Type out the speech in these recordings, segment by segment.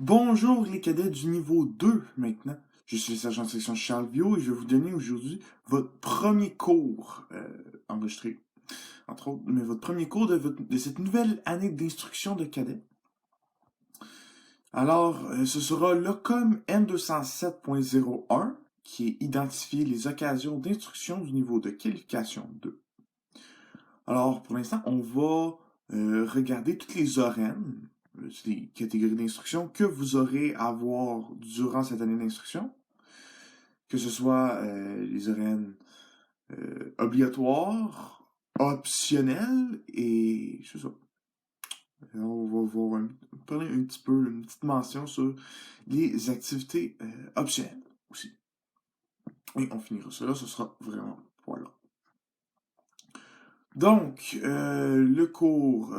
Bonjour les cadets du niveau 2 maintenant. Je suis le sergent de section Charles Viau et je vais vous donner aujourd'hui votre premier cours enregistré, entre autres, mais votre premier cours de cette nouvelle année d'instruction de cadets. Alors, ce sera l'OCOM M207.01 qui est identifier les occasions d'instruction du niveau de qualification 2. Alors, pour l'instant, on va regarder toutes les orènes, les catégories d'instruction que vous aurez à voir durant cette année d'instruction, que ce soit les orènes obligatoires, optionnelles et c'est ça. On va voir parler un petit peu, une petite mention sur les activités optionnelles aussi. Et on finira cela, ce sera vraiment voilà. Donc, le cours,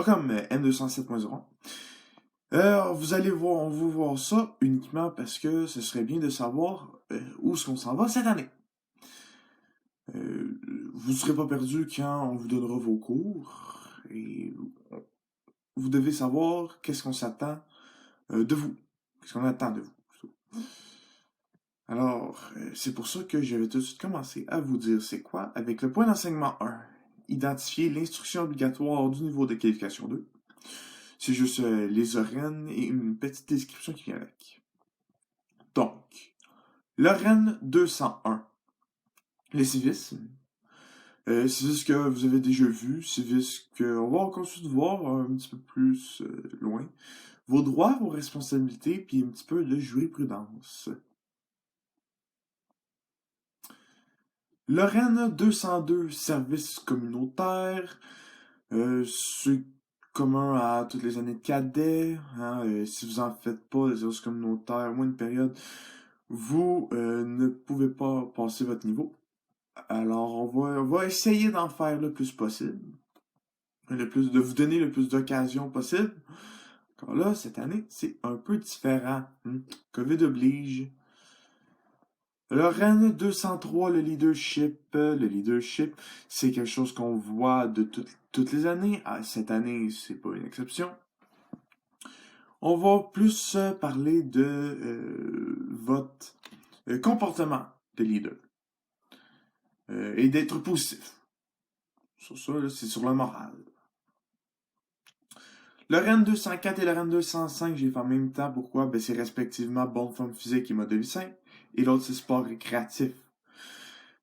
comme M207.0. Vous allez voir, on va voir ça uniquement parce que ce serait bien de savoir où est-ce qu'on s'en va cette année. Vous ne serez pas perdu quand on vous donnera vos cours et vous devez savoir qu'est-ce qu'on s'attend de vous, qu'est-ce qu'on attend de vous. Alors, c'est pour ça que je vais tout de suite commencer à vous dire c'est quoi avec le point d'enseignement 1. Identifier l'instruction obligatoire du niveau de qualification 2. C'est juste les orènes et une petite description qui vient avec. Donc, l'orène 201. Les civismes. Civisme que vous avez déjà vu, civisme qu'on va encore voir un petit peu plus loin. Vos droits, vos responsabilités, puis un petit peu de jurisprudence. Lorraine 202, service communautaire. C'est commun à toutes les années de cadet. Hein, si vous en faites pas, les services communautaires, moins une période, vous ne pouvez pas passer votre niveau. Alors, on va essayer d'en faire le plus possible. De vous donner le plus d'occasions possible. Car là, cette année, c'est un peu différent. COVID oblige. Lorraine 203, le leadership. Le leadership, c'est quelque chose qu'on voit de toutes les années. Cette année, c'est pas une exception. On va plus parler de votre comportement de leader. Et d'être positif. Sur ça, là, c'est sur la morale. Le REN 204 et le REN 205, j'ai fait en même temps. Pourquoi? Ben, c'est respectivement bonne forme physique et mode de vie sain. Et l'autre, c'est sport récréatif.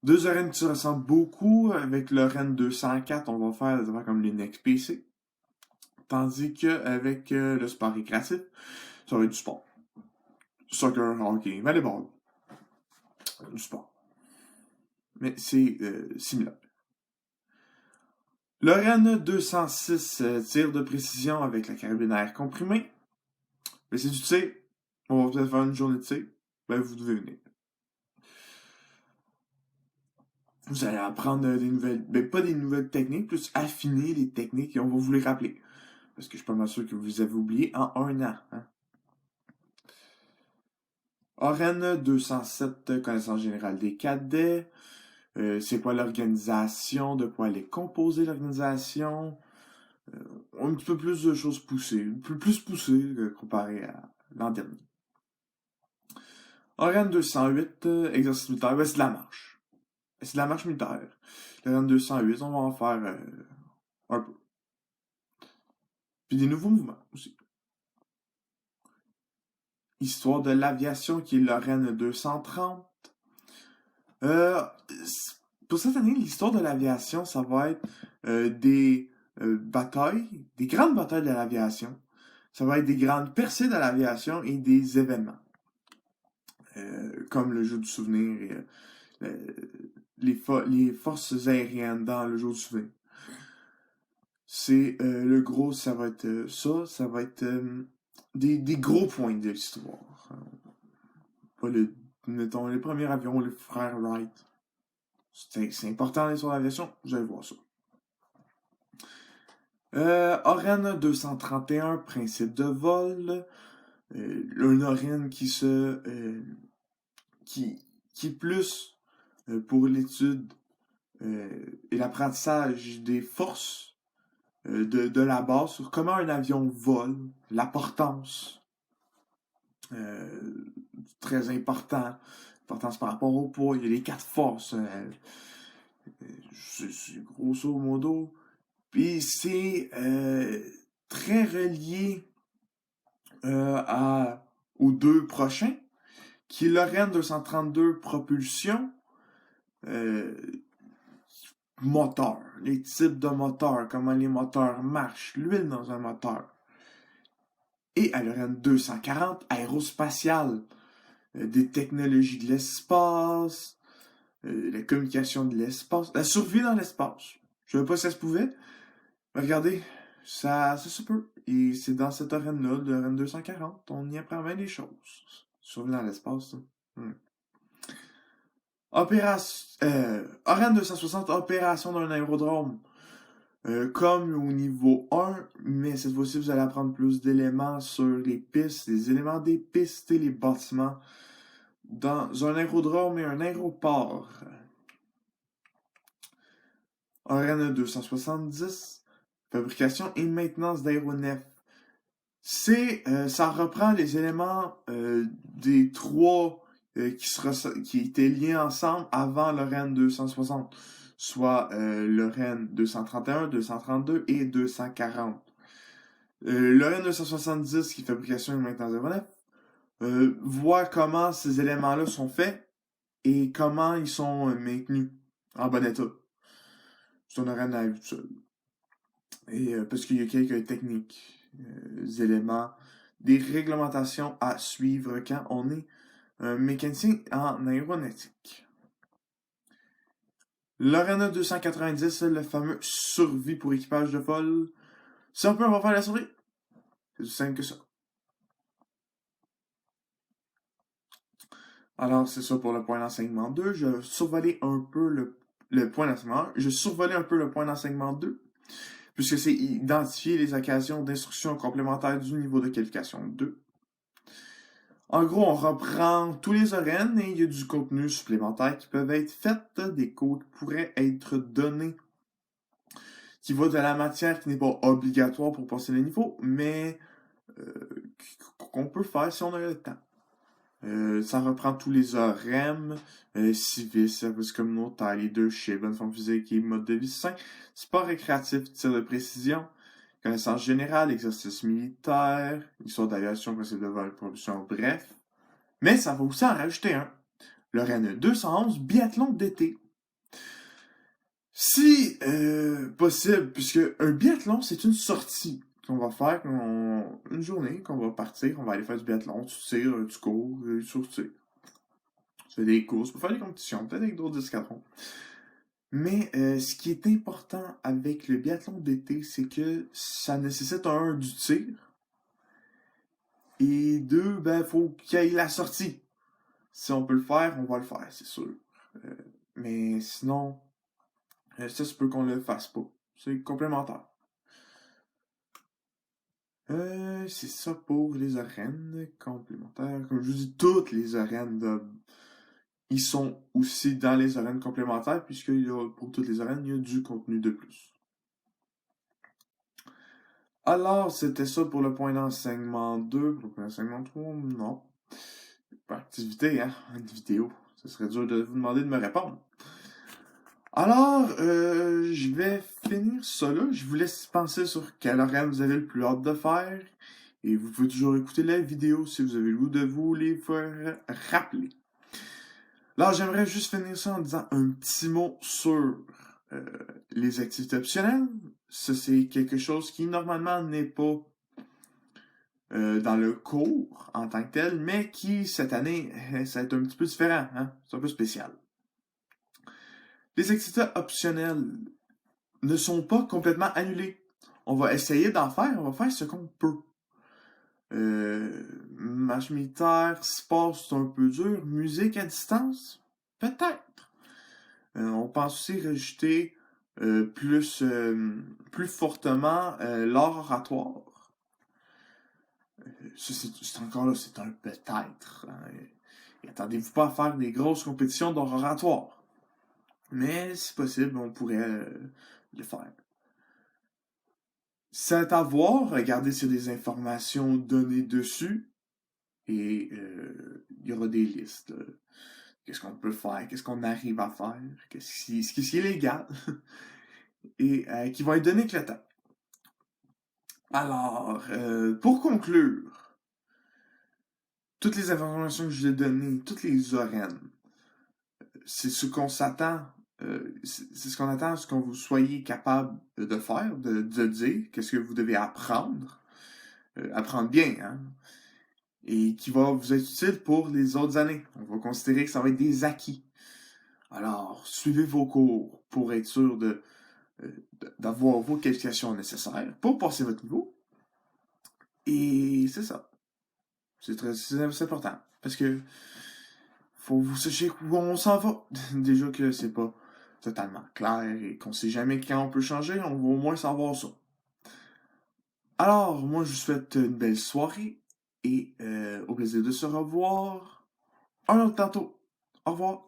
Deux REN qui se ressemblent beaucoup. Avec le REN 204, on va faire des affaires comme les Next PC. Tandis qu'avec le sport récréatif, ça va être du sport. Soccer, hockey, volleyball. Du sport. Mais c'est similaire. Le REN 206, tir de précision avec la carabine à air comprimé. Mais c'est du tir. On va peut-être faire une journée de tir. Ben, vous devez venir. Vous allez apprendre des nouvelles, ben pas des nouvelles techniques, plus affiner les techniques et on va vous les rappeler. Parce que je suis pas mal sûr que vous les avez oubliées en un an. Hein? Oren 207, connaissance générale des cadets. C'est quoi l'organisation, de quoi elle est composée l'organisation. Un petit peu plus de choses poussées, plus poussées comparé à l'an dernier. Oren 208, exercice militaire, ben, c'est de la marche. C'est de la marche militaire. Oren 208, on va en faire un peu. Puis des nouveaux mouvements aussi. Histoire de l'aviation qui est Lorraine 230. Euh, pour cette année, l'histoire de l'aviation, ça va être des batailles, des grandes batailles de l'aviation. Ça va être des grandes percées de l'aviation et des événements. Comme le jour du souvenir et les forces aériennes dans le jour du souvenir. C'est le gros, ça va être ça va être des gros points de l'histoire. Pas mettons, les premiers avions, les frères Wright. C'est important d'aller sur l'aviation, vous allez voir ça. Oren 231, principe de vol. Un Oren qui est plus pour l'étude et l'apprentissage des forces de la base sur comment un avion vole, l'importance, très important, l'importance par rapport au poids, il y a les 4 forces, c'est grosso modo. Puis c'est très relié aux 2 prochains, qui est l'Oren 232 propulsion, euh, moteur, les types de moteurs, comment les moteurs marchent, l'huile dans un moteur. Et à l'Oren 240, aérospatial, des technologies de l'espace, la communication de l'espace, la survie dans l'espace. Je ne savais pas si ça se pouvait, mais regardez, ça se peut. Et c'est dans cette arène-là, l'arène 240, on y apprend bien des choses. Survie dans l'espace, ça. Arène 260, opération d'un aérodrome. Comme au niveau 1, mais cette fois-ci, vous allez apprendre plus d'éléments sur les pistes, les éléments des pistes et les bâtiments dans un aérodrome et un aéroport. Arène 270, fabrication et maintenance d'aéronefs. Ça reprend les éléments des 3 qui étaient liés ensemble avant l'Oren 260, soit l'Oren 231, 232 et 240. L'Oren 270, qui est fabrication et maintenance d'aéronefs, voit comment ces éléments-là sont faits et comment ils sont maintenus en bon état. C'est un Oren à lui tout seul. Et parce qu'il y a quelques techniques, éléments, des réglementations à suivre quand on est un mécanicien en aéronautique. L'Orena 290, le fameux survie pour équipage de vol. Si on peut, on va faire la survie. C'est aussi simple que ça. Alors, c'est ça pour le point d'enseignement 2. Je survolais un peu le point d'enseignement 1. Je survolais un peu le point d'enseignement 2. Puisque c'est identifier les occasions d'instruction complémentaire du niveau de qualification 2. En gros, on reprend tous les orènes et il y a du contenu supplémentaire qui peuvent être fait, des cours qui pourraient être donnés, qui va de la matière qui n'est pas obligatoire pour passer le niveau, mais qu'on peut faire si on a le temps. Ça reprend tous les orèmes, civil, service communautaire, leadership, bonne forme physique et mode de vie sain, sport récréatif, tir de précision, connaissance générale, exercice militaire, histoire d'aviation, principe de vol, propulsion, bref. Mais ça va aussi en rajouter un. Le Rennes 211, biathlon d'été. Si possible, puisque un biathlon, c'est une sortie qu'on va faire, une journée qu'on va partir, on va aller faire du biathlon, tu tires, tu cours, tu tires. Tu fais des courses, pour faire des compétitions, peut-être avec d'autres escadrons. Mais ce qui est important avec le biathlon d'été, c'est que ça nécessite du tir. Et 2, faut qu'il y ait la sortie. Si on peut le faire, on va le faire, c'est sûr. Mais sinon, ça se peut qu'on le fasse pas. C'est complémentaire. C'est ça pour les arènes complémentaires. Comme je vous dis, toutes les arènes ils sont aussi dans les arènes complémentaires, puisque pour toutes les arènes, il y a du contenu de plus. Alors, c'était ça pour le point d'enseignement 2. Pour le point d'enseignement 3, non. Pas activité, hein, une vidéo. Ce serait dur de vous demander de me répondre. Alors, je vais finir ça là. Je vous laisse penser sur quel horaire vous avez le plus hâte de faire. Et vous pouvez toujours écouter la vidéo si vous avez le goût de vous les faire rappeler. Alors, j'aimerais juste finir ça en disant un petit mot sur les activités optionnelles. Ça, c'est quelque chose qui, normalement, n'est pas dans le cours en tant que tel, mais qui, cette année, ça va être un petit peu différent. Hein? C'est un peu spécial. Les activités optionnelles ne sont pas complètement annulées. On va essayer d'en faire, on va faire ce qu'on peut. Marche militaire, sport, c'est un peu dur. Musique à distance, peut-être. On pense aussi rajouter plus fortement l'art oratoire. C'est encore là, c'est un peut-être. Hein. Et attendez-vous pas à faire des grosses compétitions d'art oratoire. Mais si possible, on pourrait le faire. C'est à voir, regardez s'il y a des informations données dessus, et il y aura des listes. Qu'est-ce qu'on peut faire, qu'est-ce qu'on arrive à faire, qu'est-ce qui est légal, et qui vont être données avec le temps. Alors, pour conclure, toutes les informations que je vous ai données, toutes les orennes, c'est ce qu'on s'attend, c'est ce qu'on attend, ce qu'on vous soyez capable de faire, de dire, qu'est-ce que vous devez apprendre, apprendre bien, hein, et qui va vous être utile pour les autres années. On va considérer que ça va être des acquis. Alors, suivez vos cours pour être sûr d'avoir vos qualifications nécessaires pour passer votre niveau. Et c'est ça. C'est important. Parce que faut vous sachiez où on s'en va. Déjà que c'est pas totalement clair et qu'on sait jamais quand on peut changer, on va au moins savoir ça. Alors, moi, je vous souhaite une belle soirée et au plaisir de se revoir un autre tantôt. Au revoir.